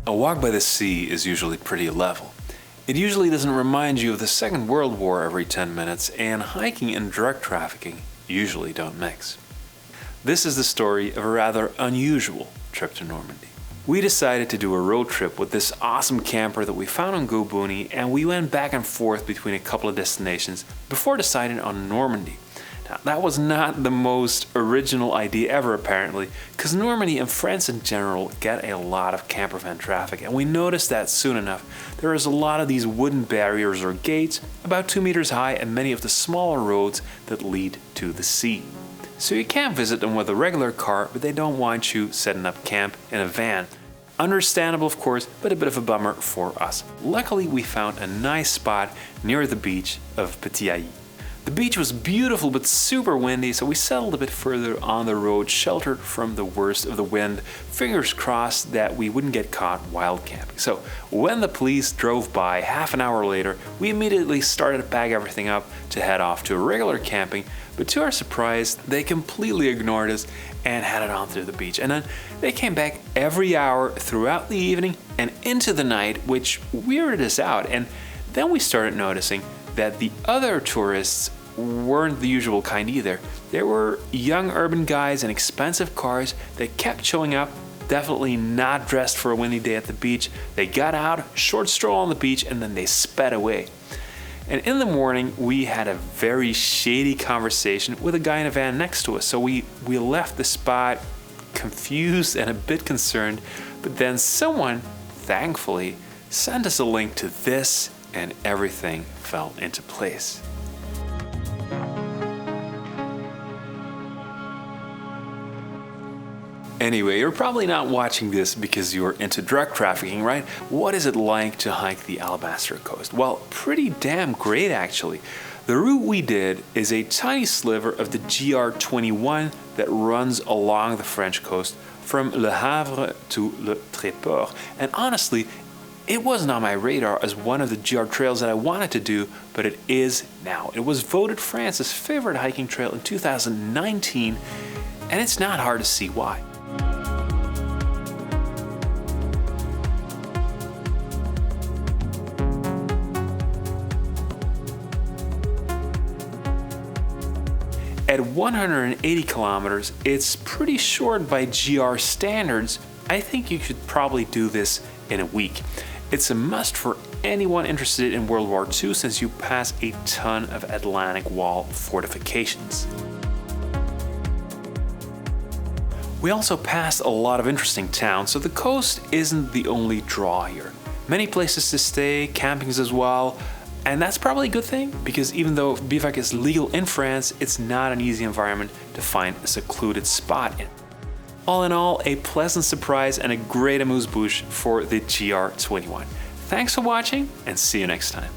A walk by the sea is usually pretty level. It usually doesn't remind you of the Second World War every 10 minutes, and hiking and drug trafficking usually don't mix. This is the story of a rather unusual trip to Normandy. We decided to do a road trip with this awesome camper that we found on GoBooney, and we went back and forth between a couple of destinations before deciding on Normandy. Now, that was not the most original idea ever, apparently, because Normandy and France in general get a lot of camper van traffic, and we noticed that soon enough there is a lot of these wooden barriers or gates about 2 meters high and many of the smaller roads that lead to the sea. So you can visit them with a regular car, but they don't want you setting up camp in a van. Understandable, of course, but a bit of a bummer for us. Luckily, we found a nice spot near the beach of Petit. The beach was beautiful but super windy, so we settled a bit further on the road, sheltered from the worst of the wind, fingers crossed that we wouldn't get caught wild camping. So when the police drove by half an hour later, we immediately started to pack everything up to head off to regular camping, but to our surprise, they completely ignored us and headed on to the beach. And then they came back every hour throughout the evening and into the night, which weirded us out. And then we started noticing that the other tourists weren't the usual kind either. There were young urban guys in expensive cars that kept showing up, definitely not dressed for a windy day at the beach. They got out, short stroll on the beach, and then they sped away. And in the morning, we had a very shady conversation with a guy in a van next to us. So we left the spot confused and a bit concerned, but then someone, thankfully, sent us a link to this, and everything fell into place. Anyway, you're probably not watching this because you're into drug trafficking, right? What is it like to hike the Alabaster Coast? Well, pretty damn great actually. The route we did is a tiny sliver of the GR21 that runs along the French coast from Le Havre to Le Tréport. And honestly, it wasn't on my radar as one of the GR trails that I wanted to do, but it is now. It was voted France's favorite hiking trail in 2019, and it's not hard to see why. At 180 kilometers, it's pretty short by GR standards. I think you should probably do this in a week. It's a must for anyone interested in World War II since you pass a ton of Atlantic Wall fortifications. We also passed a lot of interesting towns, so the coast isn't the only draw here. Many places to stay, campings as well, and that's probably a good thing because even though bivouac is legal in France, it's not an easy environment to find a secluded spot in. All in all, a pleasant surprise and a great amuse-bouche for the GR21. Thanks for watching and see you next time.